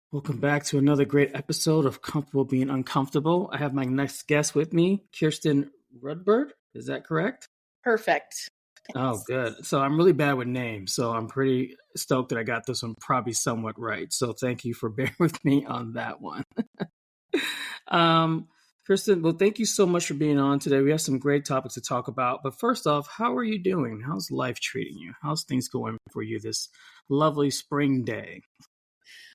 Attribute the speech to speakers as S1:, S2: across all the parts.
S1: Welcome back to another great episode of Comfortable Being Uncomfortable. I have my next guest with me, Kirsten Rudberg. Is that correct?
S2: Perfect.
S1: Oh, good. So I'm really bad with names, so I'm pretty stoked that I got this one probably somewhat right. So thank you for bearing with me on that one. Kirsten, well, thank you so much for being on today. We have some great topics to talk about. But first off, how are you doing? How's life treating you? How's things going for you this lovely spring day?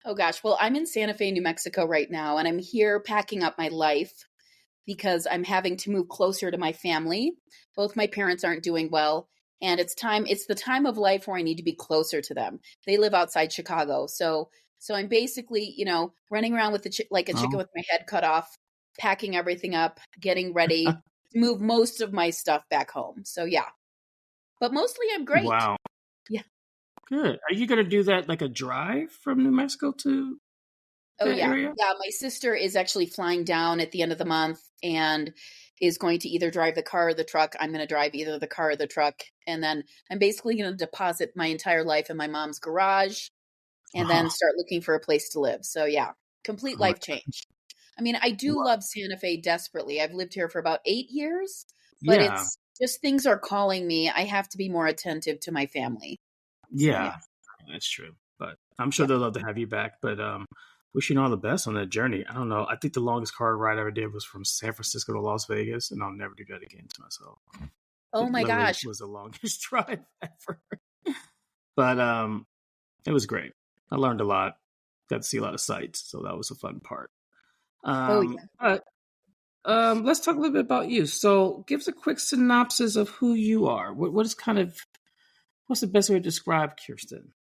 S2: Oh gosh, well, I'm in Santa Fe, New Mexico right now, and I'm here packing up my life because I'm having to move closer to my family. Both my parents aren't doing well, and it's the time of life where I need to be closer to them. They live outside Chicago. So I'm basically, running around with like a chicken with my head cut off, packing everything up, getting ready to move most of my stuff back home. So yeah. But mostly I'm great.
S1: Wow.
S2: Yeah.
S1: Good. Are you going to do that like a drive from New Mexico to that area?
S2: Yeah. My sister is actually flying down at the end of the month and is going to either drive the car or the truck. I'm going to drive either the car or the truck. And then I'm basically going to deposit my entire life in my mom's garage and then start looking for a place to live. So yeah, complete life change. I mean, I do love Santa Fe desperately. I've lived here for about 8 years, but it's just things are calling me. I have to be more attentive to my family.
S1: Yeah, that's true. But I'm sure they'll love to have you back. But wishing all the best on that journey. I don't know. I think the longest car ride I ever did was from San Francisco to Las Vegas, and I'll never do that again to myself.
S2: Oh my gosh.
S1: It was the longest drive ever. But it was great. I learned a lot. Got to see a lot of sights, so that was a fun part. But let's talk a little bit about you. So give us a quick synopsis of who you are. What's the best way to describe Kirsten?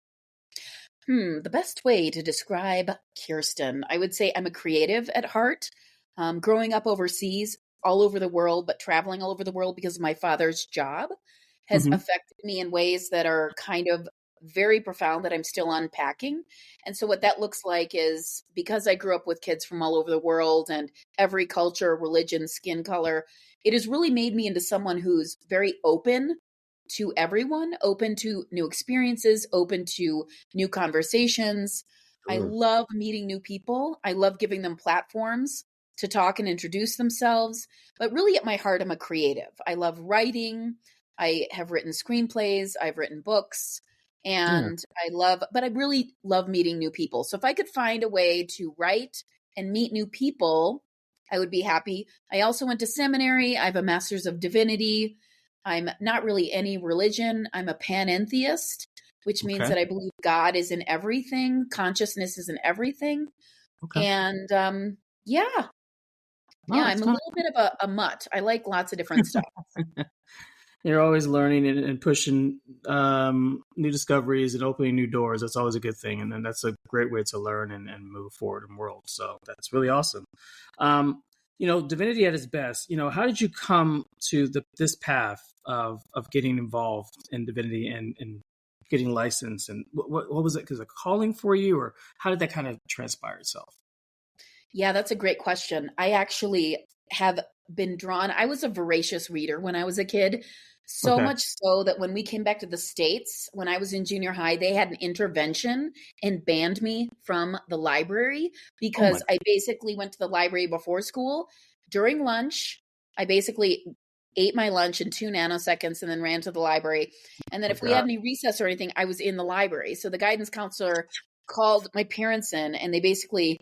S2: The best way to describe Kirsten, I would say I'm a creative at heart. Growing up overseas, all over the world, but traveling all over the world because of my father's job has affected me in ways that are kind of very profound that I'm still unpacking. And so what that looks like is because I grew up with kids from all over the world and every culture, religion, skin color, it has really made me into someone who's very open to everyone, open to new experiences, open to new conversations. Sure. I love meeting new people. I love giving them platforms to talk and introduce themselves. But really at my heart, I'm a creative. I love writing. I have written screenplays. I've written books. And I really love meeting new people. So if I could find a way to write and meet new people, I would be happy. I also went to seminary. I have a master's of divinity. I'm not really any religion. I'm a panentheist, which means that I believe God is in everything. Consciousness is in everything. Okay. And I'm a little bit of a mutt. I like lots of different stuff.
S1: You're always learning and pushing new discoveries and opening new doors. That's always a good thing. And then that's a great way to learn and move forward in the world. So that's really awesome. Divinity at its best, how did you come to this path of getting involved in divinity and getting licensed? And what was it? Because a calling for you, or how did that kind of transpire itself?
S2: Yeah, that's a great question. I actually have been drawn. I was a voracious reader when I was a kid. So much so that when we came back to the States, when I was in junior high, they had an intervention and banned me from the library because I basically went to the library before school. During lunch, I basically ate my lunch in 2 nanoseconds and then ran to the library. And then if we had any recess or anything, I was in the library. So the guidance counselor called my parents in and they basically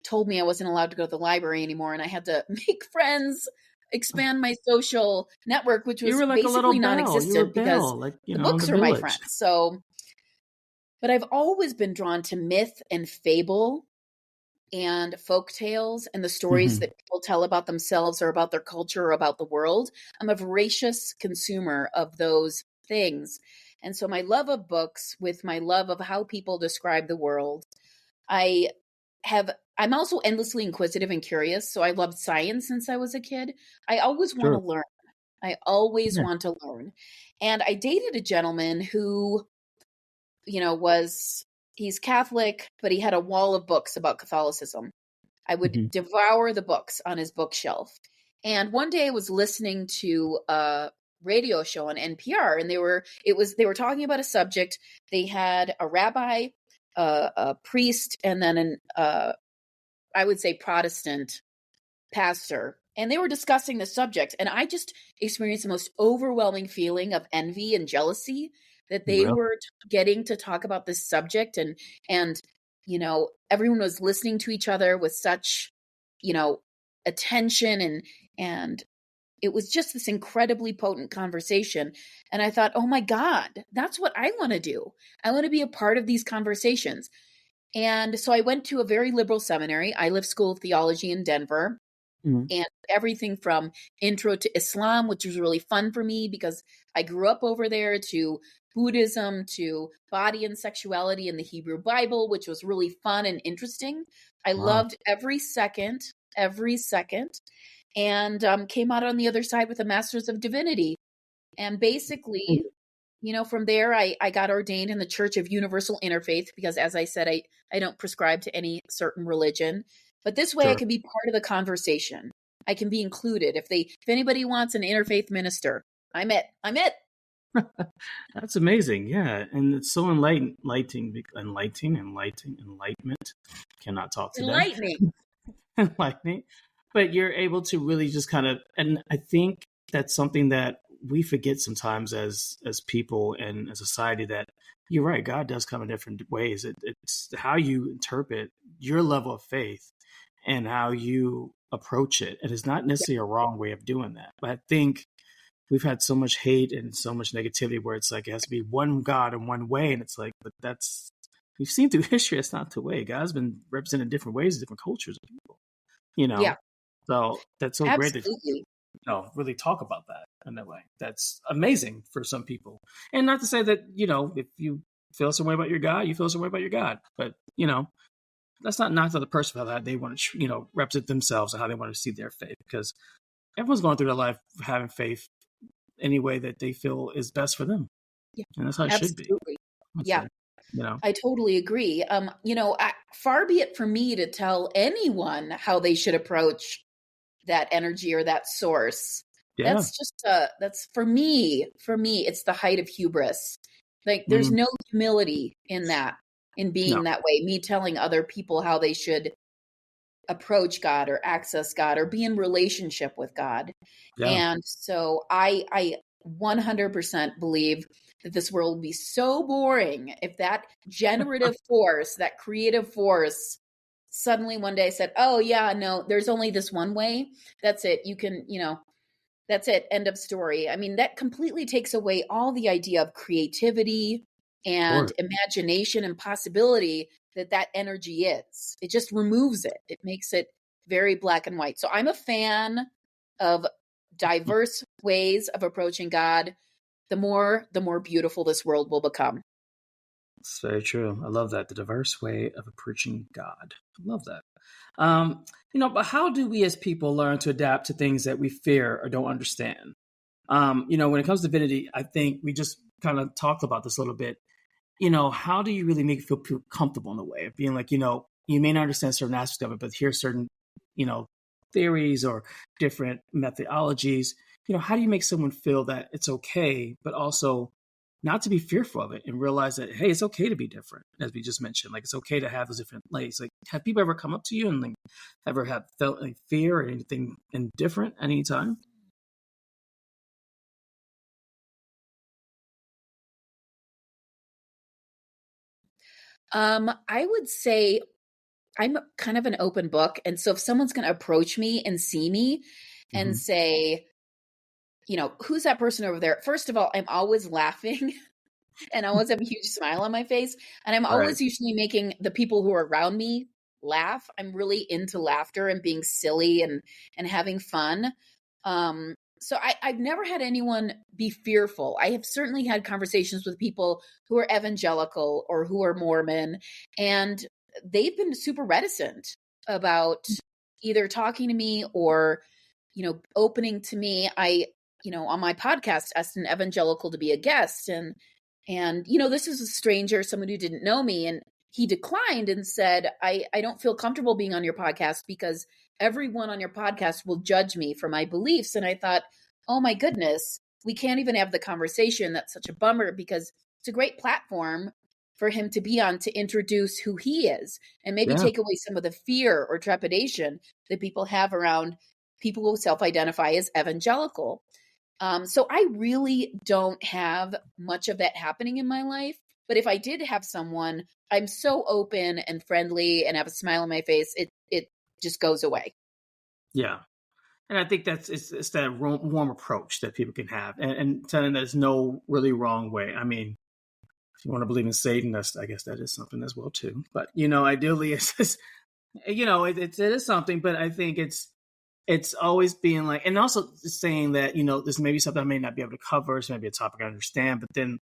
S2: told me I wasn't allowed to go to the library anymore. And I had to make friends, expand my social network, which was like basically non-existent because the books are my friends. So, but I've always been drawn to myth and fable and folk tales and the stories that people tell about themselves or about their culture or about the world. I'm a voracious consumer of those things. And so my love of books with my love of how people describe the world, I'm also endlessly inquisitive and curious. So I loved science since I was a kid. I always want to learn. I always want to learn. And I dated a gentleman who, he's Catholic, but he had a wall of books about Catholicism. I would devour the books on his bookshelf. And one day I was listening to a radio show on NPR, and they were talking about a subject. They had a rabbi, a priest, and then I would say Protestant pastor, and they were discussing the subject. And I just experienced the most overwhelming feeling of envy and jealousy that they
S1: Well,
S2: were getting to talk about this subject, and everyone was listening to each other with such attention, and it was just this incredibly potent conversation. And I thought, oh my God, that's what I want to do. I want to be a part of these conversations. And so I went to a very liberal seminary, Iliff School of Theology in Denver,
S1: mm,
S2: and everything from intro to Islam, which was really fun for me because I grew up over there, to Buddhism, to body and sexuality in the Hebrew Bible, which was really fun and interesting. I
S1: wow.
S2: loved every second, and came out on the other side with a master's of divinity. And basically, from there, I got ordained in the Church of Universal Interfaith because, as I said, I don't prescribe to any certain religion. But this way I
S1: Sure.
S2: can be part of the conversation. I can be included. If anybody wants an interfaith minister, I'm it.
S1: That's amazing. Yeah. And it's so enlightenment. Cannot talk today.
S2: Enlightening.
S1: Enlightening. But you're able to really just kind of, and I think that's something that we forget sometimes as people and as a society, that you're right, God does come in different ways. It's how you interpret your level of faith and how you approach it. It is not necessarily a wrong way of doing that. But I think we've had so much hate and so much negativity where it's like it has to be one God and one way. And it's like, but that's, we've seen through history, it's not the way. God's been represented in different ways, different cultures of people, you
S2: Yeah,
S1: know? So that's so great that
S2: absolutely.
S1: really talk about that in that way. That's amazing for some people. And not to say that, if you feel some way about your God, you feel some way about your God. But, that's not knock to the person for how they want to, represent themselves and how they want to see their faith. Because everyone's going through their life having faith any way that they feel is best for them.
S2: Yeah,
S1: And that's how it should be.
S2: absolutely.
S1: I'd
S2: Yeah,
S1: say, you know.
S2: I totally agree. Far be it for me to tell anyone how they should approach that energy or that source.
S1: Yeah.
S2: That's for me, it's the height of hubris. Like there's
S1: Mm,
S2: no humility in that, in
S1: no.
S2: being that way, me telling other people how they should approach God or access God or be in relationship with God.
S1: Yeah.
S2: And so I 100% believe that this world would be so boring if that generative force, that creative force, suddenly one day said, "Oh yeah, no, there's only this one way. That's it. You can, that's it. End of story." I mean, that completely takes away all the idea of creativity
S1: Of
S2: and
S1: course.
S2: imagination and possibility that energy is. It just removes it. It makes it very black and white. So I'm a fan of diverse ways of approaching God. The more beautiful this world will become.
S1: It's very true. I love that. The diverse way of approaching God. I love that. But how do we as people learn to adapt to things that we fear or don't understand? When it comes to divinity, I think we just kind of talked about this a little bit. How do you really make people feel comfortable in a way of being like, you may not understand certain aspects of it, but here's certain, you know, theories or different methodologies. How do you make someone feel that it's okay, but also not to be fearful of it and realize that, hey, it's okay to be different, as we just mentioned. Like, it's okay to have those different ways. Like, have people ever come up to you and like ever have felt any fear or anything indifferent at any time?
S2: I would say I'm kind of an open book. And so if someone's going to approach me and see me and
S1: Mm-hmm.
S2: say, who's that person over there? First of all, I'm always laughing and I always have a huge smile on my face. And I'm
S1: Right.
S2: always usually making the people who are around me laugh. I'm really into laughter and being silly and having fun. So I've never had anyone be fearful. I have certainly had conversations with people who are evangelical or who are Mormon, and they've been super reticent about either talking to me or, opening to me. On my podcast, asked an evangelical to be a guest, and this is a stranger, someone who didn't know me, and he declined and said, I don't feel comfortable being on your podcast because everyone on your podcast will judge me for my beliefs. And I thought, oh my goodness, we can't even have the conversation. That's such a bummer, because it's a great platform for him to be on, to introduce who he is and maybe
S1: Yeah.
S2: take away some of the fear or trepidation that people have around people who self-identify as evangelical. So I really don't have much of that happening in my life. But if I did have someone, I'm so open and friendly and have a smile on my face, it just goes away.
S1: Yeah. And I think it's that warm approach that people can have, and telling there's no really wrong way. I mean, if you want to believe in Satan, I guess that is something as well too. But ideally, it's just, it is something. But I think it's always being like, and also saying that this may be something I may not be able to cover. It's maybe a topic I understand, but then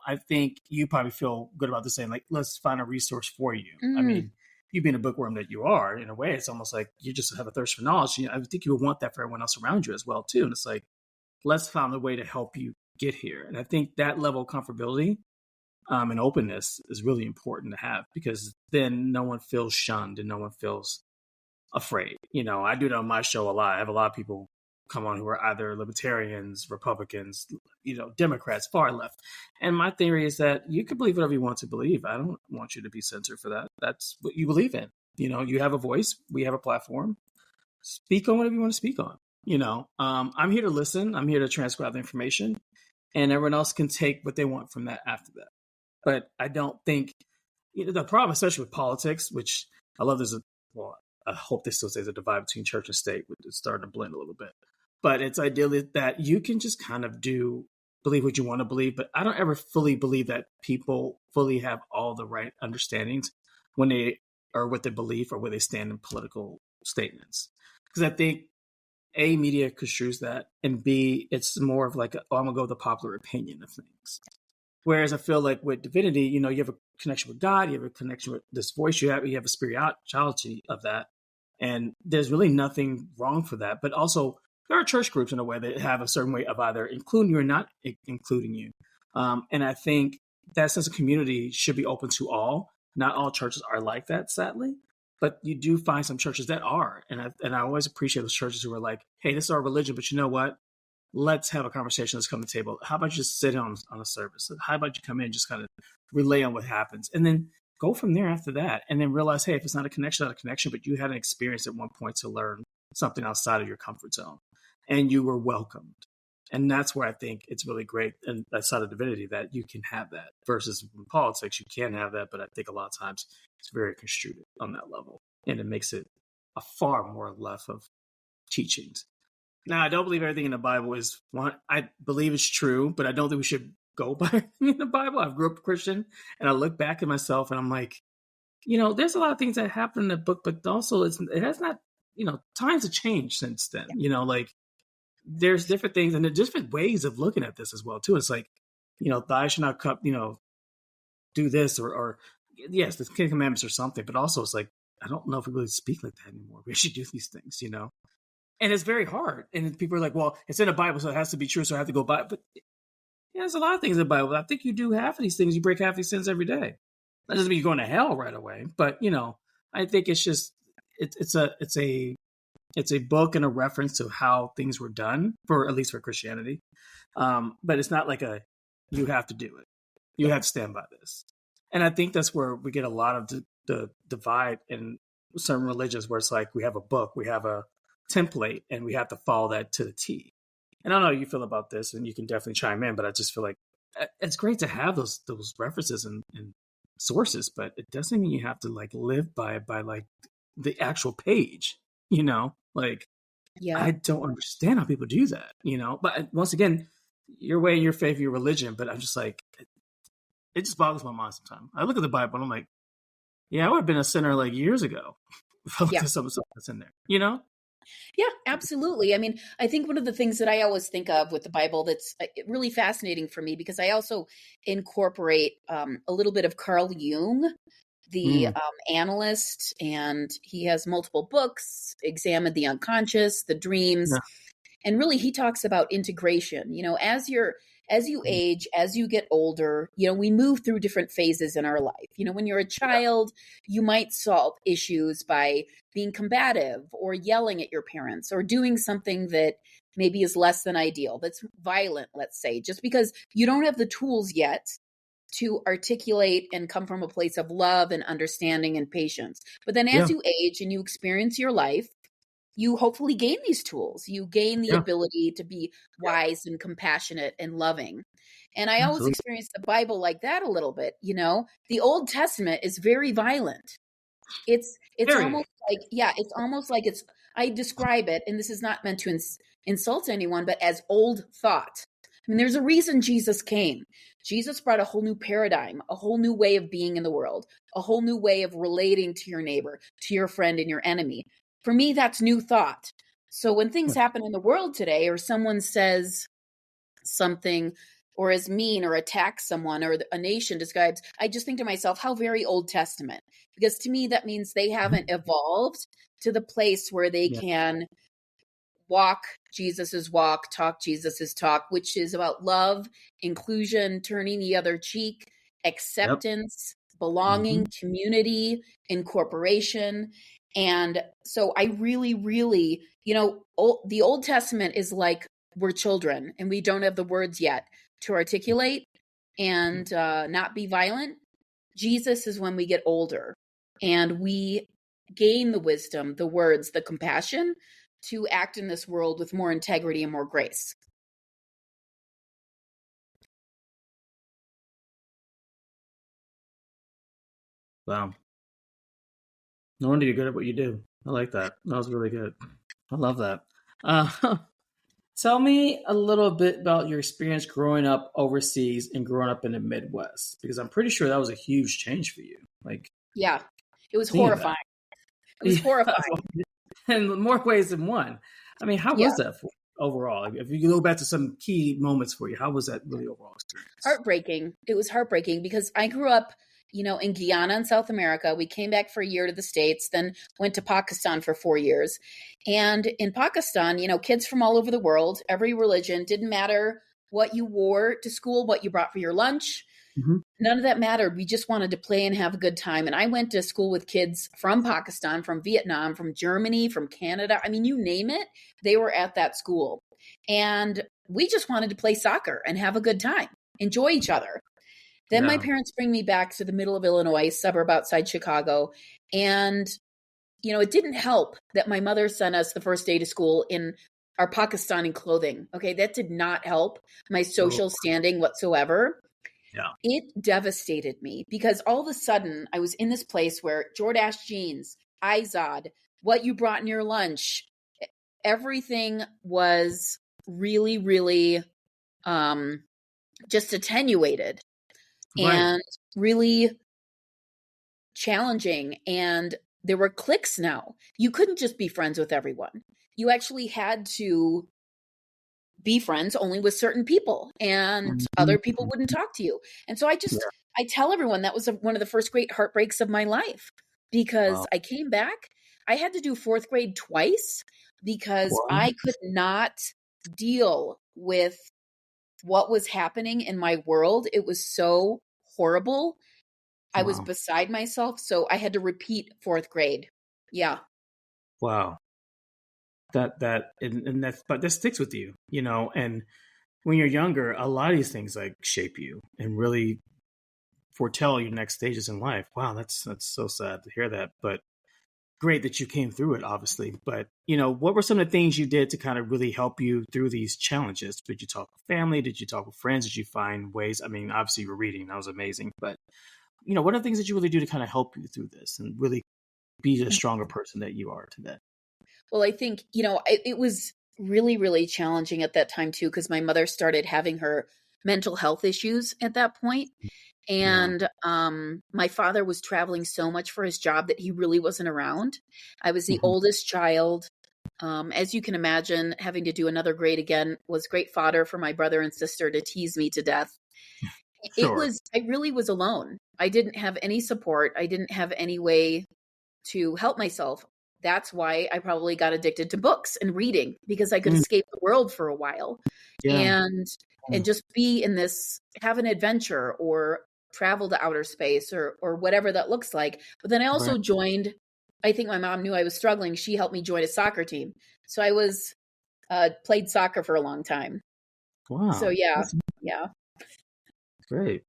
S1: I think you probably feel good about this, saying like, let's find a resource for you. I mean, you being a bookworm that you are, in a way, it's almost like you just have a thirst for knowledge. I think you would want that for everyone else around you as well too. And it's like, let's find a way to help you get here. And I think that level of comfortability and openness is really important to have, because then no one feels shunned and no one feels afraid. I do that on my show a lot. I have a lot of people come on who are either libertarians, Republicans, Democrats, far left. And my theory is that you can believe whatever you want to believe. I don't want you to be censored for that. That's what you believe in. You have a voice. We have a platform. Speak on whatever you want to speak on. I'm here to listen. I'm here to transcribe the information, and everyone else can take what they want from that after that. But I don't think the problem, especially with politics, which I love, I hope this still stays a divide between church and state, which is starting to blend a little bit. But it's ideally that you can just kind of believe what you want to believe. But I don't ever fully believe that people fully have all the right understandings when they are what they believe or where they stand in political statements. Because I think A, media construes that, and B, it's more of like, I'm going to go with the popular opinion of things. Whereas I feel like with divinity, you have a connection with God, you have a connection with this voice you have a spirituality of that. And there's really nothing wrong for that. But also, there are church groups in a way that have a certain way of either including you or not including you. And I think that sense of community should be open to all. Not all churches are like that, sadly. But you do find some churches that are. And I always appreciate those churches who are like, hey, this is our religion, but you know what? Let's have a conversation. Let's come to the table. How about you just sit on a service? How about you come in and just kind of relay on what happens? And then go from there after that. And then realize, hey, if it's not a connection, not a connection, but you had an experience at one point to learn something outside of your comfort zone. And you were welcomed. And that's where I think it's really great, and that side of divinity, that you can have that, versus in politics, you can have that. But I think a lot of times it's very construed on that level. And it makes it a far more left of teachings. Now, I don't believe everything in the Bible is one. I believe it's true, but I don't think we should go by everything in the Bible. I grew up Christian, and I look back at myself and I'm like, there's a lot of things that happen in the book, but also it has not, times have changed since then. Like, there's different things and there's different ways of looking at this as well too. It's like, thou should not cut, do this or yes, the Ten Commandments or something, but also it's like, I don't know if we really speak like that anymore. We should do these things, and it's very hard. And people are like, well, it's in the Bible, so it has to be true, so I have to go by it. But there's a lot of things in the Bible. I think you do half of these things. You break half these sins every day. That doesn't mean you're going to hell right away. But, I think it's just, it's a book and a reference to how things were done, at least for Christianity. But it's not like you have to do it. You have to stand by this. And I think that's where we get a lot of the divide in certain religions, where it's like, we have a book, we have a template, and we have to follow that to the T. And I don't know how you feel about this, and you can definitely chime in, but I just feel like it's great to have those references and sources, but it doesn't mean you have to like live by like the actual page, like,
S2: Yeah.
S1: I don't understand how people do that, but once again, your way, your faith, your religion, but I'm just like, it just boggles my mind sometimes. I look at the Bible and I'm like, yeah, I would have been a sinner like years ago if I looked at some of the stuff that's in there,
S2: Yeah, absolutely. I mean, I think one of the things that I always think of with the Bible that's really fascinating for me, because I also incorporate a little bit of Carl Jung, the analyst, and he has multiple books, Examined the Unconscious, the Dreams.
S1: Yeah.
S2: And really, he talks about integration. As you're as you age, as you get older, we move through different phases in our life. When you're a child, you might solve issues by being combative or yelling at your parents or doing something that maybe is less than ideal, that's violent, let's say, just because you don't have the tools yet to articulate and come from a place of love and understanding and patience. But then as
S1: Yeah.
S2: you age and you experience your life, you hopefully gain these tools. You gain the
S1: Yeah.
S2: ability to be wise and compassionate and loving. And I always
S1: Absolutely.
S2: experience the Bible like that a little bit. The Old Testament is very violent. It's
S1: Very.
S2: almost like, yeah, it's almost like I describe it, and this is not meant to insult anyone, but as old thought. I mean, there's a reason Jesus came. Jesus brought a whole new paradigm, a whole new way of being in the world, a whole new way of relating to your neighbor, to your friend and your enemy. For me, that's new thought. So when things happen in the world today, or someone says something or is mean or attacks someone or a nation describes, I just think to myself, how very Old Testament. Because to me, that means they haven't evolved to the place where they
S1: Yeah.
S2: can walk Jesus's walk, talk Jesus's talk, which is about love, inclusion, turning the other cheek,
S1: Yep.
S2: acceptance, belonging, community, incorporation. And so I really, really, the Old Testament is like we're children and we don't have the words yet to articulate and not be violent. Jesus is when we get older and we gain the wisdom, the words, the compassion to act in this world with more integrity and more grace.
S1: Wow. No wonder you're good at what you do. I like that. That was really good. I love that. Uh, Tell me a little bit about your experience growing up overseas and growing up in the Midwest, because I'm pretty sure that was a huge change for you. Like
S2: Yeah, it was
S1: seeing that.
S2: horrifying. It was horrifying.
S1: In more ways than one. I mean, how
S2: Yeah.
S1: was that for you overall? Like, if you go back to some key moments for you, how was that really overall experience?
S2: Heartbreaking. It was heartbreaking because I grew up, in Guyana in South America. We came back for a year to the States, then went to Pakistan for 4 years. And in Pakistan, kids from all over the world, every religion, didn't matter what you wore to school, what you brought for your lunch.
S1: Mm-hmm.
S2: None of that mattered. We just wanted to play and have a good time. And I went to school with kids from Pakistan, from Vietnam, from Germany, from Canada. I mean, you name it, they were at that school. And we just wanted to play soccer and have a good time, enjoy each other. Then my parents bring me back to the middle of Illinois, suburb outside Chicago. And, it didn't help that my mother sent us the first day to school in our Pakistani clothing. Okay, that did not help my social standing whatsoever.
S1: Yeah.
S2: It devastated me because all of a sudden I was in this place where Jordache jeans, Izod, what you brought in your lunch, everything was really, really just attenuated and really challenging. And there were cliques now. You couldn't just be friends with everyone. You actually had to be friends only with certain people, and other people wouldn't talk to you. And so I tell everyone that was one of the first great heartbreaks of my life, because I came back. I had to do fourth grade twice because I could not deal with what was happening in my world. It was so horrible. I was beside myself. So I had to repeat fourth grade. Yeah.
S1: Wow. And that's, but that sticks with you, and when you're younger, a lot of these things like shape you and really foretell your next stages in life. Wow, that's so sad to hear that, but great that you came through it, obviously. But what were some of the things you did to kind of really help you through these challenges? Did you talk with family? Did you talk with friends? Did you find ways? I mean, obviously you were reading, that was amazing, but what are the things that you really do to kind of help you through this and really be a stronger person that you are today?
S2: Well, I think, it was really, really challenging at that time too, because my mother started having her mental health issues at that point. And my father was traveling so much for his job that he really wasn't around. I was the oldest child. As you can imagine, having to do another grade again was great fodder for my brother and sister to tease me to death.
S1: Sure.
S2: I really was alone. I didn't have any support. I didn't have any way to help myself. That's why I probably got addicted to books and reading, because I could escape the world for a while.
S1: Yeah.
S2: And just be in this, have an adventure or travel to outer space or whatever that looks like. But then I
S1: Right.
S2: also joined, I think my mom knew I was struggling. She helped me join a soccer team. So I was played soccer for a long time. So
S1: Wow.
S2: yeah,
S1: That's
S2: yeah.
S1: great.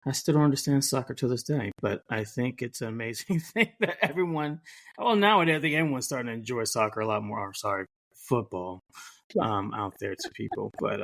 S1: I still don't understand soccer to this day, but I think it's an amazing thing that everyone, well, nowadays, I think everyone's starting to enjoy soccer a lot more. I'm sorry, football,
S2: Yeah.
S1: out there to people, but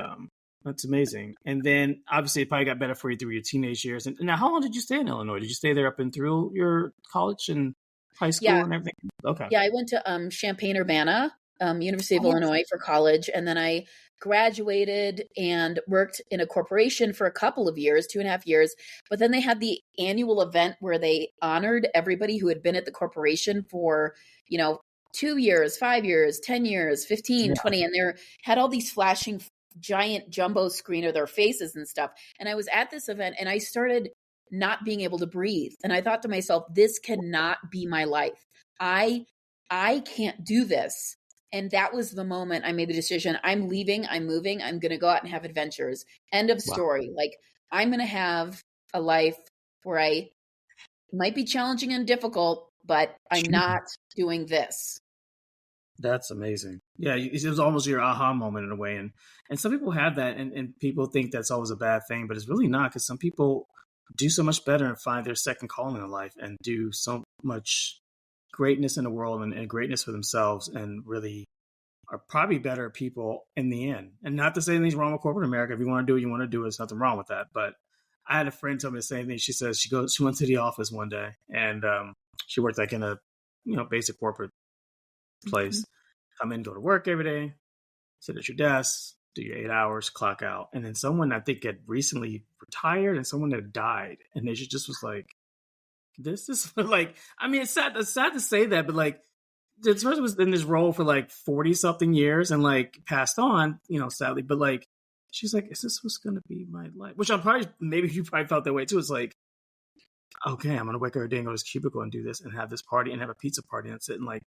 S1: that's amazing. And then obviously it probably got better for you through your teenage years. And now, how long did you stay in Illinois? Did you stay there up and through your college and high
S2: Yeah.
S1: school and everything? Okay.
S2: Yeah, I went to Champaign-Urbana, University of
S1: Oh,
S2: Illinois for college, and then I graduated and worked in a corporation for a couple of years, 2.5 years. But then they had the annual event where they honored everybody who had been at the corporation for, you know, 2 years, 5 years, 10 years, 15,
S1: yeah.
S2: 20, and they had all these flashing giant jumbo screen of their faces and stuff. And I was at this event and I started not being able to breathe. And I thought to myself, this cannot be my life. I I can't do this. And that was the moment I made the decision. I'm leaving, I'm moving, I'm going to go out and have adventures. End of
S1: Wow.
S2: story. Like I'm going to have a life where I might be challenging and difficult, but I'm not doing this.
S1: That's amazing. Yeah, it was almost your aha moment in a way, and some people have that, and people think that's always a bad thing, but it's really not because some people do so much better and find their second calling in life and do so much greatness in the world and greatness for themselves, and really are probably better people in the end. And not to say anything's wrong with corporate America. If you want to do what you want to do, there's nothing wrong with that. But I had a friend tell me the same thing. She says she went to the office one day and she worked like in a basic corporate
S2: Mhm.
S1: place. Come in, go to work every day, sit at your desk, do your 8 hours, clock out. And then someone I think had recently retired and someone had died. And they just was like, this is like, I mean, it's sad to say that, but like, this person was in this role for like 40 something years and like passed on, sadly, but like, she's like, is this what's going to be my life? Which I'm probably, maybe you probably felt that way too. It's like, okay, I'm going to wake up every day and go to this cubicle and do this and have this party and have a pizza party and sit and like,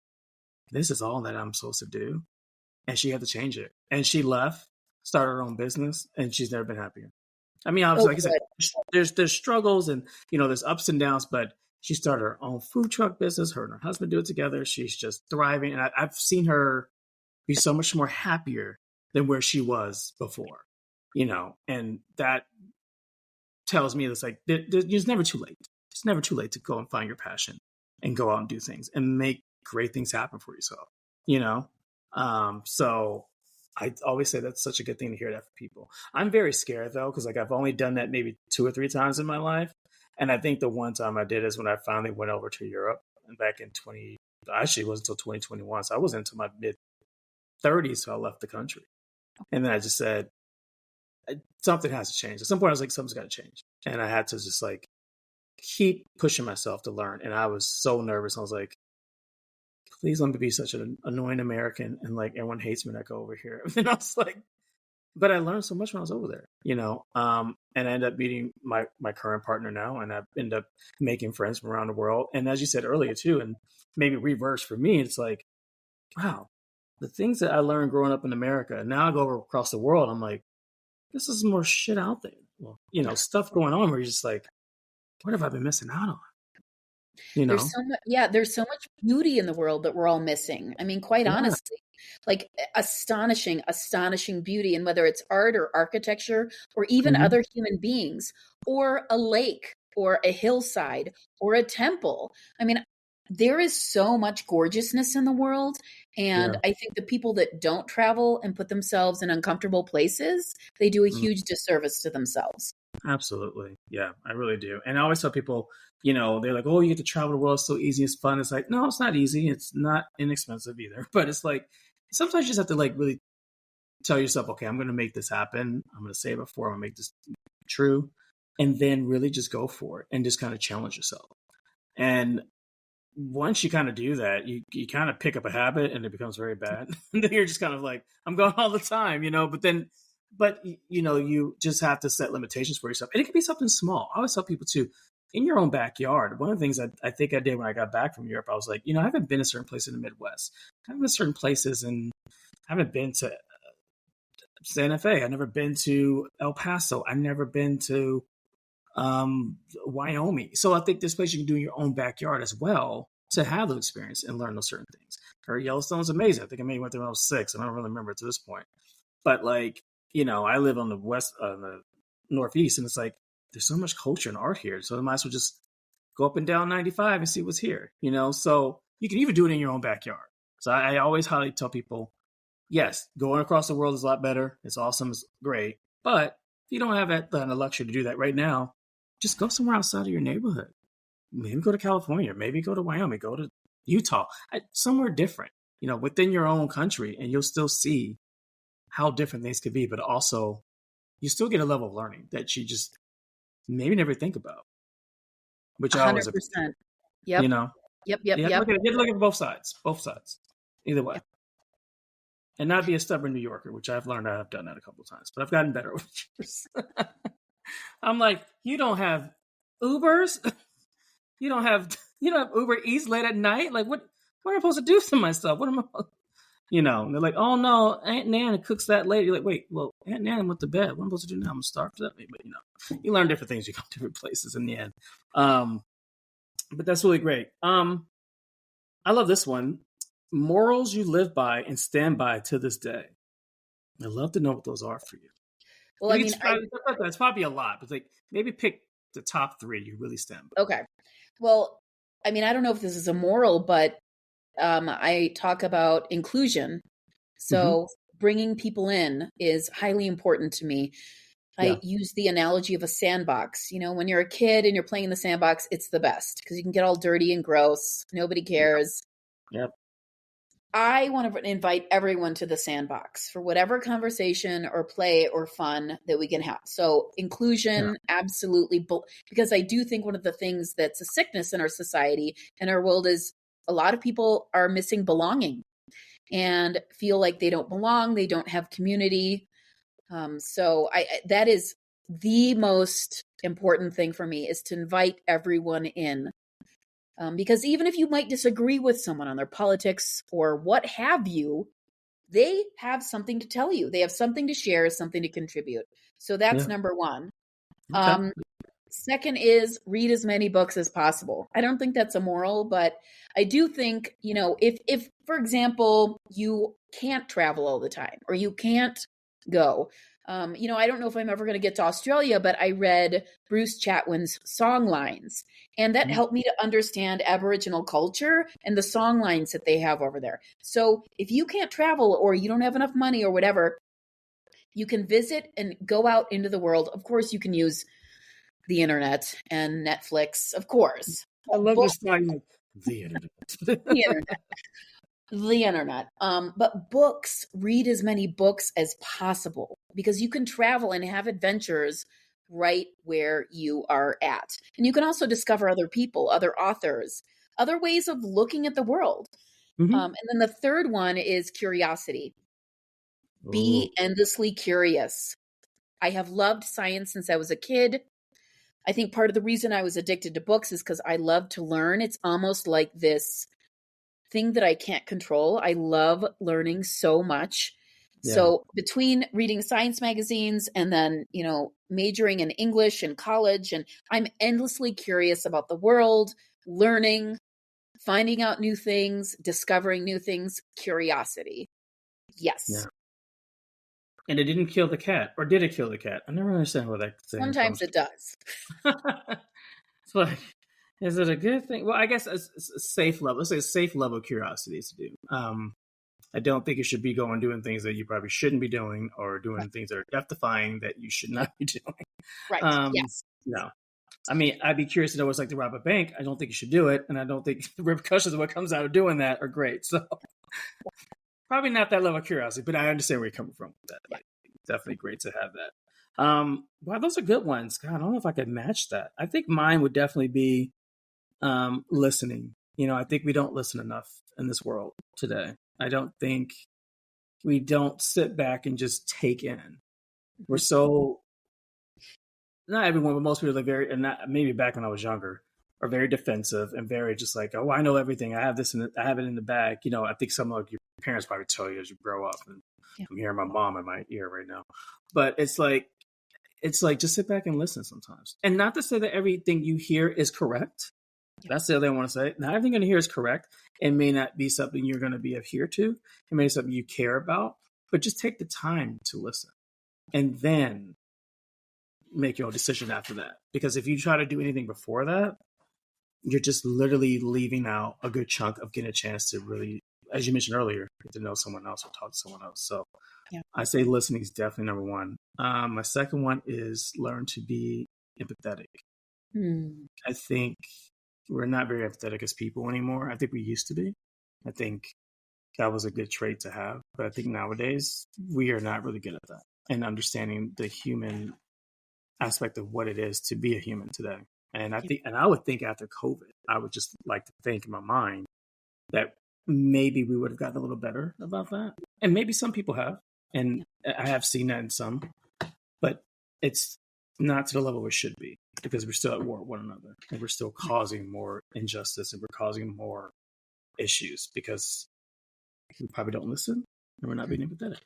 S1: this is all that I'm supposed to do. And she had to change it. And she left, started her own business, and she's never been happier. I mean,
S2: Oh,
S1: obviously, like I
S2: good.
S1: said, there's struggles and there's ups and downs, but she started her own food truck business. Her and her husband do it together. She's just thriving, and I've seen her be so much more happier than where she was before. And that tells me it's like it's never too late. It's never too late to go and find your passion and go out and do things and make great things happen for yourself. You know, so I always say that's such a good thing to hear that from people. I'm very scared though, because like I've only done that maybe 2 or 3 times in my life. And I think the one time I did is when I finally went over to Europe and back in actually it wasn't until 2021. So I was into my mid 30s. So I left the country. And then I just said, something has to change. At some point I was like, something's got to change. And I had to just like keep pushing myself to learn. And I was so nervous. I was like, please let me be such an annoying American and like everyone hates me when I go over here. And I was like, but I learned so much when I was over there, and I ended up meeting my current partner now, and I ended up making friends from around the world. And as you said earlier too, and maybe reverse for me, it's like, wow, the things that I learned growing up in America, now I go across the world, I'm like, this is more shit out there. Well, stuff going on where you're just like, what have I been missing out on?
S2: There's so much, yeah, there's so much beauty in the world that we're all missing. I mean, quite
S1: Yeah.
S2: honestly, like astonishing, astonishing beauty, and whether it's art or architecture or even
S1: Hmm.
S2: other human beings or a lake or a hillside or a temple. I mean, there is so much gorgeousness in the world. And
S1: Yeah.
S2: I think the people that don't travel and put themselves in uncomfortable places, they do a
S1: Mm.
S2: huge disservice to themselves.
S1: Absolutely. Yeah, I really do. And I always tell people, they're like, oh, you get to travel the world. It's so easy. It's fun. It's like, no, it's not easy. It's not inexpensive either. But it's like, sometimes you just have to like really tell yourself, okay, I'm going to make this happen. I'm going to save it for, I'm going to make this true. And then really just go for it and just kind of challenge yourself. And once you kind of do that, you kind of pick up a habit and it becomes very bad. And then you're just kind of like, I'm going all the time, you just have to set limitations for yourself. And it can be something small. I always tell people too, in your own backyard. One of the things I think I did when I got back from Europe, I was like, I haven't been to certain places in the Midwest. I haven't been to certain places and I haven't been to Santa Fe. I've never been to El Paso. I've never been to Wyoming. So I think this place you can do in your own backyard as well to have those experience and learn those certain things. Her Yellowstone's amazing. I think I maybe went there when I was 6. I don't really remember it to this point. But like, I live on the Northeast, and it's like there's so much culture and art here. So I might as well just go up and down 95 and see what's here. So you can even do it in your own backyard. So I always highly tell people, yes, going across the world is a lot better. It's awesome. It's great. But if you don't have that the luxury to do that right now, just go somewhere outside of your neighborhood. Maybe go to California. Maybe go to Wyoming. Go to Utah. Somewhere different, within your own country. And you'll still see how different things could be. But also, you still get a level of learning that you just maybe never think about. Which I always
S2: 100%. Yep. Yep.
S1: Look at both sides. Both sides. Either way. Yep. And not be a stubborn New Yorker, which I've learned. I've done that a couple of times, but I've gotten better over the years. I'm like, you don't have Ubers? You don't have Uber Eats late at night? Like, what am I supposed to do to myself? What am I, and they're like, oh no, Aunt Nan cooks that late. You're like, wait, well, Aunt Nan went to bed. What am I supposed to do now? I'm starved to that. But, you learn different things. You go to different places in the end. But that's really great. I love this one. Morals you live by and stand by to this day. I'd love to know what those are for you.
S2: Well,
S1: it's probably a lot, but like maybe pick the top 3 you really stand by.
S2: Okay. Well, I don't know if this is a moral, but I talk about inclusion. So bringing people in is highly important to me. I use the analogy of a sandbox. When you're a kid and you're playing in the sandbox, it's the best because you can get all dirty and gross. Nobody cares.
S1: Yep.
S2: I want to invite everyone to the sandbox for whatever conversation or play or fun that we can have. So inclusion, absolutely. Because I do think one of the things that's a sickness in our society and our world is a lot of people are missing belonging and feel like they don't belong. They don't have community. So that is the most important thing for me is to invite everyone in. Because even if you might disagree with someone on their politics or what have you, they have something to tell you. They have something to share, something to contribute. So that's number 1. Okay. Second is read as many books as possible. I don't think that's a moral, but I do think, if for example, you can't travel all the time or you can't go, I don't know if I'm ever going to get to Australia, but I read Bruce Chatwin's song lines, and that helped me to understand Aboriginal culture and the song lines that they have over there. So if you can't travel or you don't have enough money or whatever, you can visit and go out into the world. Of course, you can use the internet and Netflix, of course.
S1: I love this line, the internet.
S2: The internet. But books, read as many books as possible because you can travel and have adventures right where you are at. And you can also discover other people, other authors, other ways of looking at the world. And then the third one is curiosity. Be endlessly curious. I have loved science since I was a kid. I think part of the reason I was addicted to books is because I love to learn. It's almost like this thing that I can't control. I love learning so much. Yeah. So between reading science magazines and then, majoring in English in college, and I'm endlessly curious about the world, learning, finding out new things, discovering new things, curiosity. Yes. Yeah.
S1: And it didn't kill the cat, or did it kill the cat? I never understand what that thing
S2: Sometimes it does.
S1: It's like, is it a good thing? Well, I guess it's a safe level. Let's say a safe level of curiosity to do. I don't think you should be going doing things that you probably shouldn't be doing, or doing things that are death-defying that you should not be doing.
S2: Right. Yes.
S1: No. I mean, I'd be curious to know what it's like to rob a bank. I don't think you should do it, and I don't think the repercussions of what comes out of doing that are great. So probably not that level of curiosity, but I understand where you're coming from with that. Yeah. Like, definitely great to have that. Wow, those are good ones. God, I don't know if I could match that. I think mine would definitely be listening. I think we don't listen enough in this world today. I don't think we don't sit back and just take in. We're so, not everyone, but most people are very, and not, maybe back when I was younger, are very defensive and very just like, oh, I know everything. I have this, and I have it in the bag. I think some of your parents probably tell you as you grow up. And
S2: Yeah.
S1: I'm hearing my mom in my ear right now. But it's like just sit back and listen sometimes. And not to say that everything you hear is correct.
S2: Yeah.
S1: That's the other thing I want to say. Not everything you're going to hear is correct. It may not be something you're going to be adhere to. It may be something you care about. But just take the time to listen. And then make your own decision after that. Because if you try to do anything before that, you're just literally leaving out a good chunk of getting a chance to really, as you mentioned earlier, get to know someone else or talk to someone else. So
S2: Yeah.
S1: I say listening is definitely number one. My second one is learn to be empathetic. I think we're not very empathetic as people anymore. I think we used to be. I think that was a good trait to have. But I think nowadays we are not really good at that and understanding the human aspect of what it is to be a human today. And I would think after COVID, I would just like to think in my mind that maybe we would have gotten a little better about that. And maybe some people have, and I have seen that in some, but it's not to the level it should be because we're still at war with one another and we're still causing more injustice and we're causing more issues because we probably don't listen and we're not being empathetic.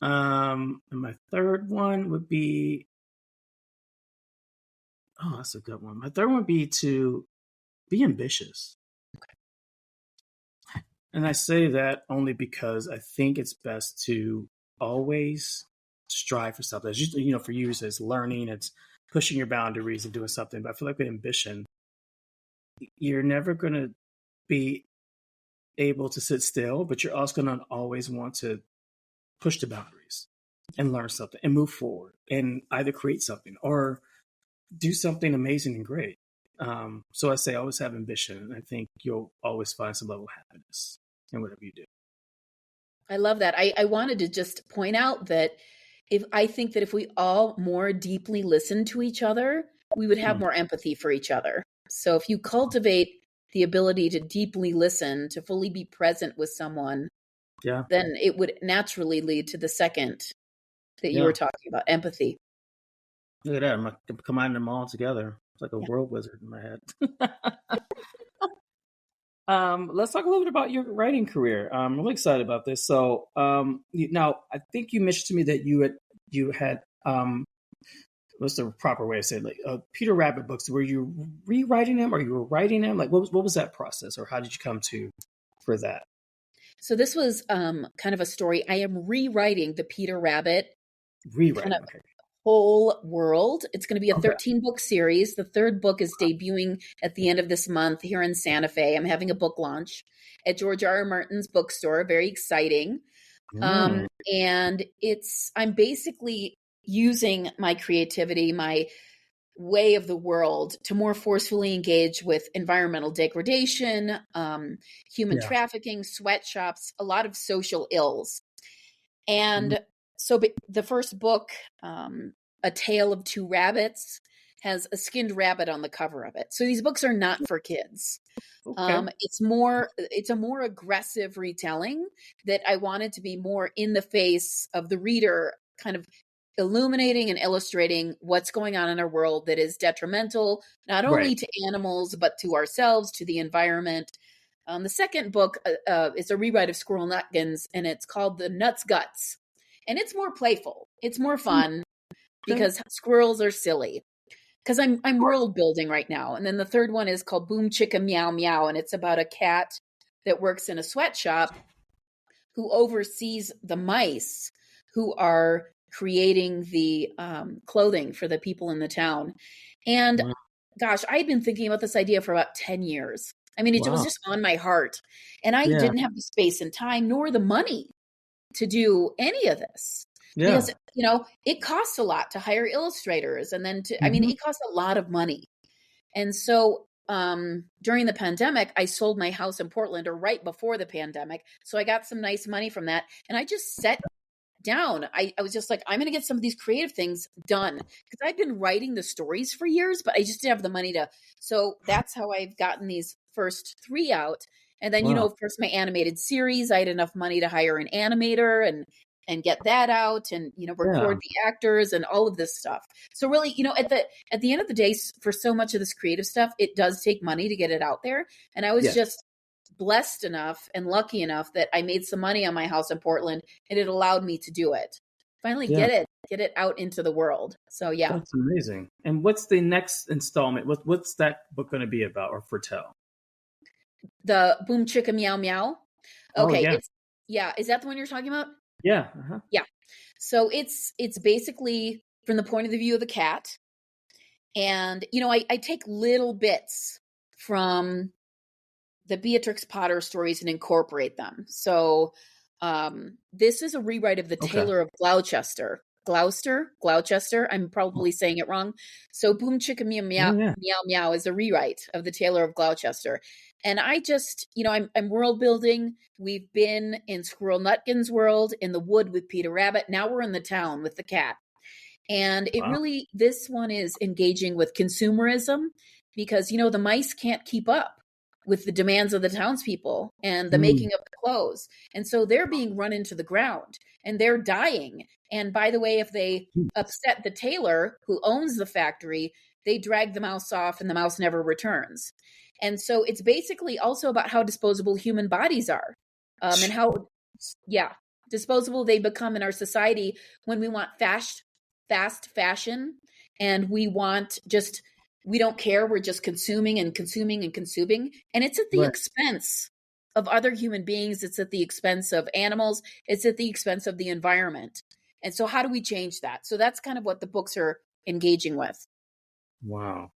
S1: And my third one would be, oh, that's a good one. My third one would be to be ambitious. Okay. And I say that only because I think it's best to always strive for something. As you know, for you, it's learning, it's pushing your boundaries and doing something. But I feel like with ambition, you're never going to be able to sit still, but you're also going to always want to push the boundaries and learn something and move forward and either create something or do something amazing and great. So I say always have ambition. And I think you'll always find some level of happiness in whatever you do.
S2: I love that. I wanted to just point out that I think that if we all more deeply listen to each other, we would have more empathy for each other. So if you cultivate the ability to deeply listen, to fully be present with someone, then it would naturally lead to the second that you were talking about, empathy.
S1: Look at that. I'm combining them all together. It's like a world wizard in my head. Let's talk a little bit about your writing career. I'm really excited about this. So now I think you mentioned to me that you had what's the proper way of saying it? Like Peter Rabbit books. Were you rewriting them or you were writing them? Like what was that process or how did you come to for that?
S2: So this was kind of a story. I am rewriting the Peter Rabbit whole world. It's going to be a 13-book series. The third book is debuting at the end of this month here in Santa Fe. I'm having a book launch at George R. R. Martin's bookstore. Very exciting. And I'm basically using my creativity, my way of the world to more forcefully engage with environmental degradation, human trafficking, sweatshops, a lot of social ills. And so the first book, A Tale of Two Rabbits, has a skinned rabbit on the cover of it. So these books are not for kids. It's a more aggressive retelling that I wanted to be more in the face of the reader, kind of illuminating and illustrating what's going on in our world that is detrimental, not only to animals, but to ourselves, to the environment. The second book is a rewrite of Squirrel Nutguns, and it's called The Nuts Guts. And it's more playful. It's more fun because squirrels are silly. Because I'm world building right now. And then the third one is called Boom Chicka Meow Meow, and it's about a cat that works in a sweatshop who oversees the mice who are creating the clothing for the people in the town. And gosh, I'd been thinking about this idea for about 10 years. I mean, it was just on my heart. And I didn't have the space and time nor the money to do any of this. Because, it costs a lot to hire illustrators. And then it costs a lot of money. And so during the pandemic, I sold my house in Portland, or right before the pandemic. So I got some nice money from that. And I just set down. I was just like, I'm going to get some of these creative things done, because I've been writing the stories for years, but I just didn't have the money to. So that's how I've gotten these first 3 out. And then, of course, my animated series, I had enough money to hire an animator and get that out and, record the actors and all of this stuff. So really, at the end of the day, for so much of this creative stuff, it does take money to get it out there. And I was just blessed enough and lucky enough that I made some money on my house in Portland, and it allowed me to do it. Finally
S1: Yeah,
S2: get it out into the world. So yeah.
S1: that's amazing. And what's the next installment? What's that book going to be about or foretell?
S2: The Boom Chicka Meow Meow.
S1: Oh
S2: Okay,
S1: yeah,
S2: it's yeah, is that the one you're talking about?
S1: yeah, uh-huh.
S2: Yeah. So it's basically from the point of the view of the cat. And I take little bits from the Beatrix Potter stories and incorporate them. So this is a rewrite of the
S1: Okay.
S2: Tailor of Gloucester. I'm probably saying it wrong. So Boom Chicka Meow
S1: Yeah,
S2: Meow
S1: yeah.
S2: Meow Meow is a rewrite of the Tailor of Gloucester. And I just, I'm world building. We've been in Squirrel Nutkin's world, in the wood with Peter Rabbit. Now we're in the town with the cat. And
S1: Wow.
S2: this one is engaging with consumerism because, the mice can't keep up with the demands of the townspeople and the making of the clothes. And so they're being run into the ground and they're dying. And by the way, if they upset the tailor who owns the factory, they drag the mouse off and the mouse never returns. And so it's basically also about how disposable human bodies are, and how, disposable they become in our society when we want fast fashion, and we don't care. We're just consuming and consuming and consuming. And it's at the
S1: Right.
S2: expense of other human beings. It's at the expense of animals. It's at the expense of the environment. And so how do we change that? So that's kind of what the books are engaging with.
S1: Wow.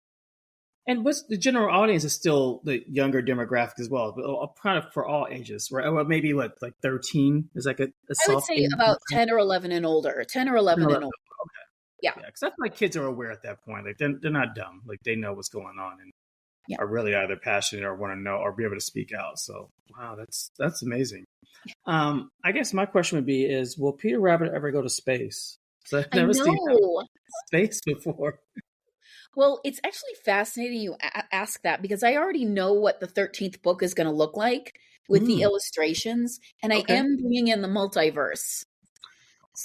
S1: And what's the general audience is still the younger demographic as well, but kind of for all ages, right? Well, maybe like 13 is like a
S2: I would
S1: soft
S2: say
S1: age.
S2: about 10 or 11 and older. 10 or 11 and older. Yeah.
S1: Yeah, because I feel like kids are aware at that point. Like they're not dumb. Like they know what's going on and
S2: Yeah.
S1: are really either passionate or want to know or be able to speak out. So wow, that's amazing. I guess my question would be is will Peter Rabbit ever go to space? So I've
S2: I
S1: never seen
S2: know.
S1: space before.
S2: Well, it's actually fascinating you ask that because I already know what the 13th book is going to look like with the illustrations, and I
S1: Okay.
S2: am bringing in the multiverse.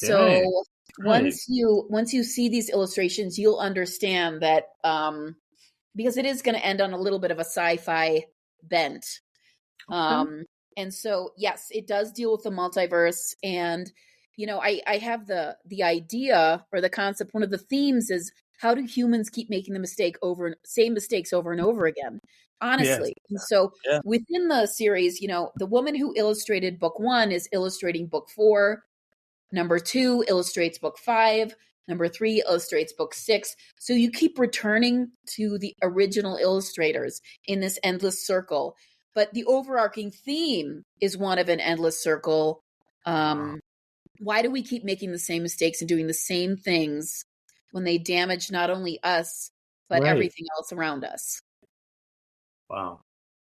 S1: Okay.
S2: So once you see these illustrations, you'll understand that because it is going to end on a little bit of a sci-fi bent. And so yes, it does deal with the multiverse, and I have the idea or the concept. One of the themes is how do humans keep making same mistakes over and over again? Honestly.
S1: Yes.
S2: And so
S1: Yeah.
S2: within the series, the woman who illustrated book 1 is illustrating book 4. Number 2 illustrates book 5. Number 3 illustrates book 6. So you keep returning to the original illustrators in this endless circle. But the overarching theme is one of an endless circle. Why do we keep making the same mistakes and doing the same things when they damage not only us, but everything else around us?
S1: Wow.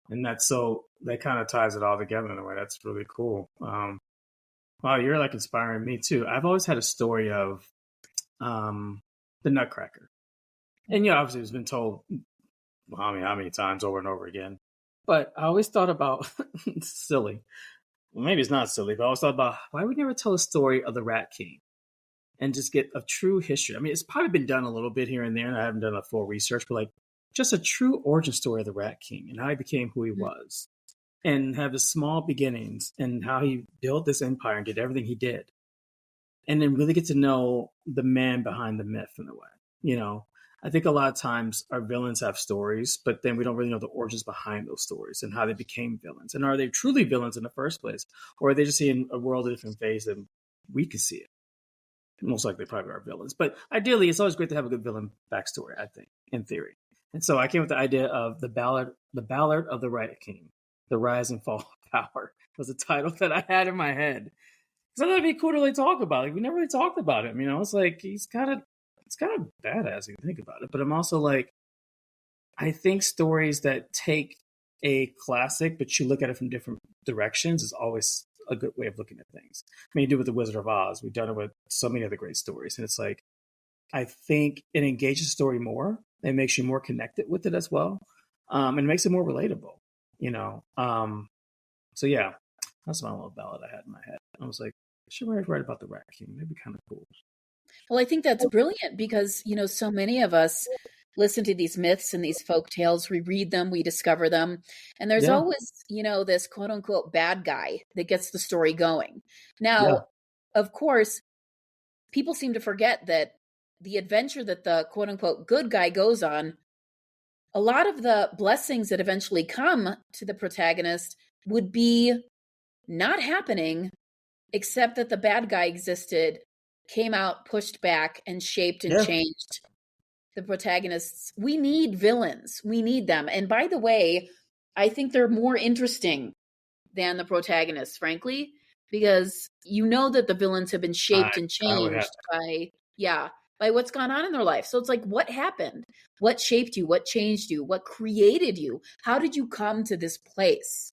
S1: And that kind of ties it all together in a way. That's really cool. Wow, you're like inspiring me too. I've always had a story of the Nutcracker. And obviously it's been told how many times over and over again. But I always thought about silly. Well, maybe it's not silly, but I always thought about why we never tell a story of the Rat King and just get a true history. I mean, it's probably been done a little bit here and there, and I haven't done a full research, but like just a true origin story of the Rat King and how he became who he was, and have his small beginnings and how he built this empire and did everything he did, and then really get to know the man behind the myth in a way. I think a lot of times our villains have stories, but then we don't really know the origins behind those stories and how they became villains. And are they truly villains in the first place? Or are they just seeing a world of different phase and we can see it? Most likely probably are villains. But ideally, it's always great to have a good villain backstory, I think, in theory. And so I came with the idea of the Ballad of the Rat King, The Rise and Fall of Power was the title that I had in my head. So that'd be cool to really talk about. Like we never really talked about him, It's like it's kind of badass if you think about it. But I'm also like, I think stories that take a classic, but you look at it from different directions is always a good way of looking at things. I mean, you do it with The Wizard of Oz. We've done it with so many other great stories. And it's like, I think it engages the story more. It makes you more connected with it as well. And it makes it more relatable, So yeah, that's my little ballad I had in my head. I was like, should I write about the Rat King? That'd be kind of cool.
S2: Well, I think that's brilliant because, so many of us, listen to these myths and these folk tales. We read them, we discover them. And there's
S1: Yeah.
S2: always, this quote unquote bad guy that gets the story going.
S1: Yeah.
S2: Now, of course, people seem to forget that the adventure that the quote unquote good guy goes on, a lot of the blessings that eventually come to the protagonist would be not happening, except that the bad guy existed, came out, pushed back, and shaped and
S1: Yeah.
S2: changed the protagonists. We need villains. We need them. And by the way, I think they're more interesting than the protagonists, frankly, because you know that the villains have been shaped and
S1: I would have.
S2: changed by what's gone on in their life. So it's like, what happened? What shaped you? What changed you? What created you? How did you come to this place?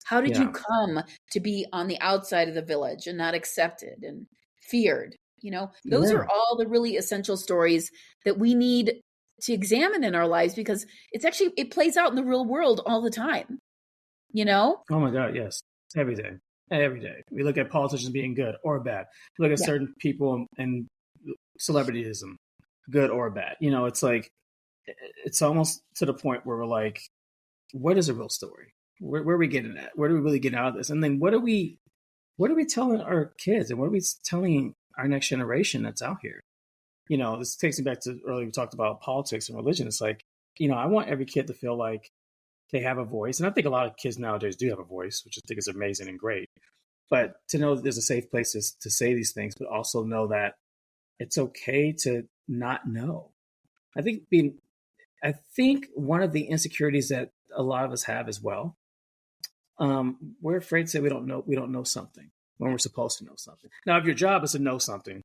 S2: How did you come to be on the outside of the village and not accepted and feared? Those
S1: Yeah.
S2: are all the really essential stories that we need to examine in our lives, because it plays out in the real world all the time.
S1: Oh my God, yes. Every day. Every day. We look at politicians being good or bad. We look at certain people and celebrityism, good or bad. It's like, it's almost to the point where we're like, what is a real story? Where are we getting at? Where do we really get out of this? And then what are we telling our kids, and what are we telling our next generation that's out here? This takes me back to earlier, we talked about politics and religion. It's like, I want every kid to feel like they have a voice. And I think a lot of kids nowadays do have a voice, which I think is amazing and great. But to know that there's a safe place to say these things, but also know that it's okay to not know. I think one of the insecurities that a lot of us have as well, we're afraid to say we don't know something when we're supposed to know something. Now, if your job is to know something,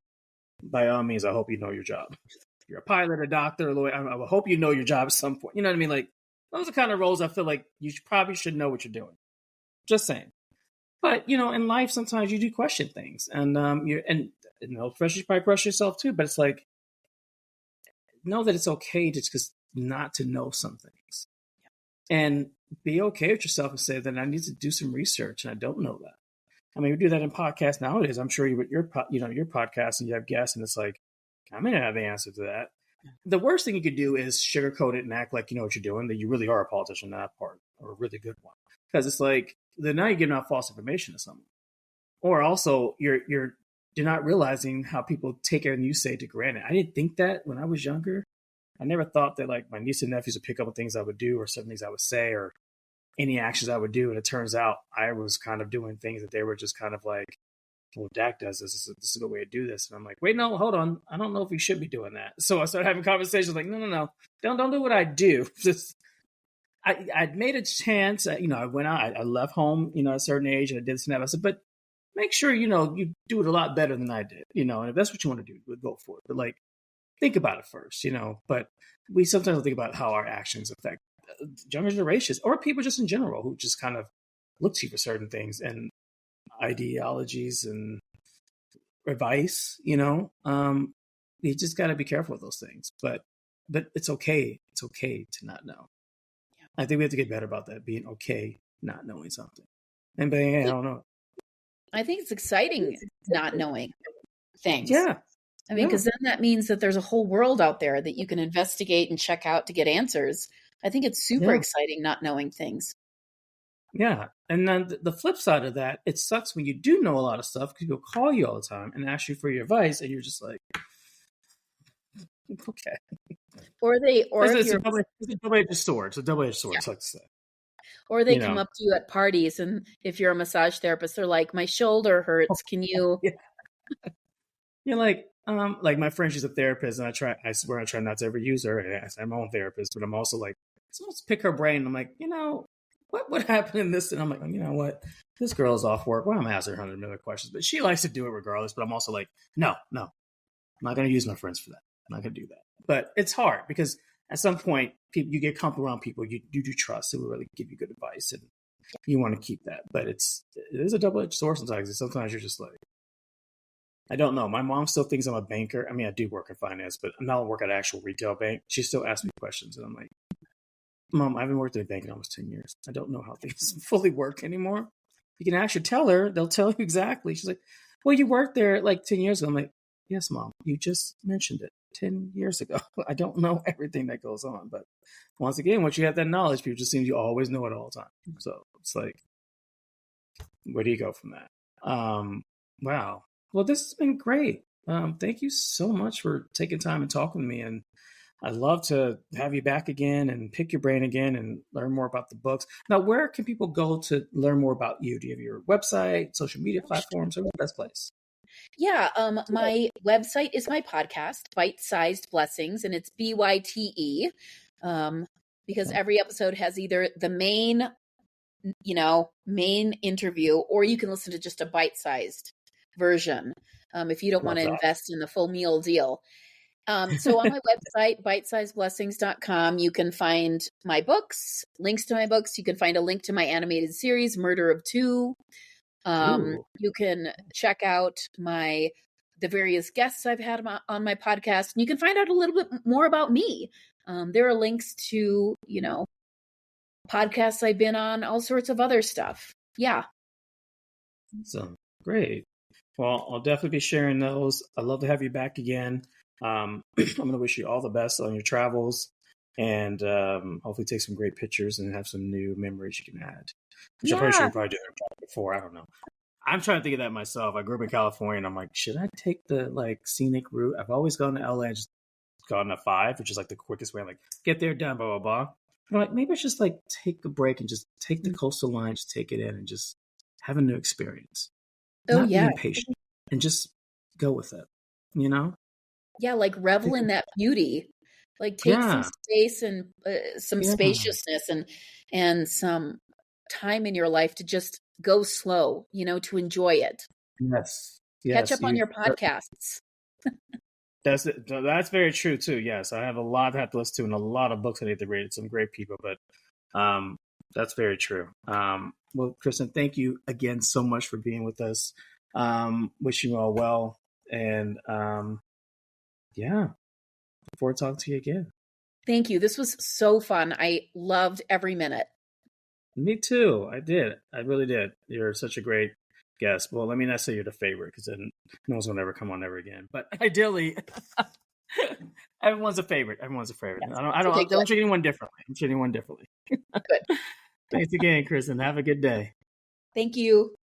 S1: by all means, I hope you know your job. If you're a pilot, a doctor, a lawyer, I hope you know your job at some point. You know what I mean? Like, those are the kind of roles I feel like you probably should know what you're doing. Just saying. But, in life, sometimes you do question things. And, especially you probably question yourself too. But it's like, know that it's okay to just not to know some things. And be okay with yourself and say that I need to do some research and I don't know that. I mean, we do that in podcasts nowadays. I'm sure you with your podcast, and you have guests, and it's like, I may not have the answer to that. The worst thing you could do is sugarcoat it and act like you know what you're doing, that you really are a politician, not a part, or a really good one. Because it's like, then now you're giving out false information to someone. Or also, you're not realizing how people take everything you say to granted. I didn't think that when I was younger. I never thought that like my nieces and nephews would pick up on things I would do, or certain things I would say, or any actions I would do. And it turns out I was kind of doing things that they were just kind of like, well, Dak does this. This is a good way to do this. And I'm like, wait, no, hold on. I don't know if we should be doing that. So I started having conversations like, no. Don't do what I do. Just, I made a chance. I went out, I left home, at a certain age, and I did this and that. I said, but make sure, you do it a lot better than I did, and if that's what you want to do, we'll go for it. But like, think about it first, but we sometimes don't think about how our actions affect younger generations or people just in general who just kind of look to you for certain things and ideologies and advice, you just got to be careful with those things, but it's okay. It's okay to not know. I think we have to get better about that, being okay not knowing something and being, hey, I don't know.
S2: I think it's exciting not knowing things.
S1: Yeah.
S2: I mean, because then that means that there's a whole world out there that you can investigate and check out to get answers. I think it's super exciting not knowing things.
S1: Yeah. And then the flip side of that, it sucks when you do know a lot of stuff because people call you all the time and ask you for your advice, and you're just like, okay. It's a double-edged sword. It's a double-edged sword, it's like to say.
S2: Or they come up to you at parties, and if you're a massage therapist, they're like, my shoulder hurts. Can you?
S1: You're like my friend, she's a therapist, and I swear I try not to ever use her. I'm my own therapist, but I'm also like, let's pick her brain. I'm like, what happened in this? And I'm like, you know what? This girl's off work. Well, I'm asking her 100 million questions, but she likes to do it regardless. But I'm also like, no, I'm not going to use my friends for that. I'm not going to do that. But it's hard because at some point, you get comfortable around people you do trust who will really give you good advice, and you want to keep that. But it is a double-edged sword sometimes. Sometimes you're just like, I don't know. My mom still thinks I'm a banker. I mean, I do work in finance, but I'm not work at an actual retail bank. She still asks me questions, and I'm like, Mom, I haven't worked at a bank in almost 10 years. I don't know how things fully work anymore. You can actually tell her. They'll tell you exactly. She's like, well, you worked there like 10 years ago. I'm like, yes, Mom, you just mentioned it. 10 years ago. I don't know everything that goes on. But once again, once you have that knowledge, people just seem you always know it all the time. So it's like, where do you go from that? Wow. Well, this has been great. Thank you so much for taking time and talking to me. And I'd love to have you back again and pick your brain again and learn more about the books. Now, where can people go to learn more about you? Do you have your website, social media platforms, or what's the best place?
S2: Yeah, my website is my podcast, Bite-Sized Blessings, and it's BYTE, because every episode has either the main interview, or you can listen to just a bite-sized version if you don't want to invest in the full meal deal. So on my website, bitesizedblessings.com, you can find my books, links to my books. You can find a link to my animated series, Murder of Two. You can check out the various guests I've had on my podcast, and you can find out a little bit more about me. There are links to, podcasts I've been on, all sorts of other stuff. Yeah.
S1: Awesome. Great. Well, I'll definitely be sharing those. I'd love to have you back again. I'm going to wish you all the best on your travels, and hopefully take some great pictures and have some new memories you can add. Which I'm pretty sure you probably did before. I don't know. I'm trying to think of that myself. I grew up in California, and I'm like, should I take the scenic route? I've always gone to LA and just gone to 5, which is the quickest way. Get there, done, blah, blah, blah. I'm like, maybe I should just take a break and just take the coastal line, just take it in and just have a new experience. Not be impatient and just go with it,
S2: Yeah, revel in that beauty. Take some space and some spaciousness and some time in your life to just go slow, to enjoy it.
S1: Yes.
S2: Catch up on your podcasts.
S1: That's very true too. Yes, I have a lot I have to listen to and a lot of books I need to read. Some great people, but that's very true. Well, Kirsten, thank you again so much for being with us. Wishing you all well, and look forward to talking to you again.
S2: Thank you. This was so fun. I loved every minute.
S1: Me too. I did. I really did. You're such a great guest. Well, let me not say you're the favorite, because then no one's going to ever come on ever again. But ideally, everyone's a favorite. Everyone's a favorite. Yes. I don't treat anyone differently. I'm treating anyone differently.
S2: Good.
S1: Thanks again, Kirsten. Have a good day.
S2: Thank you.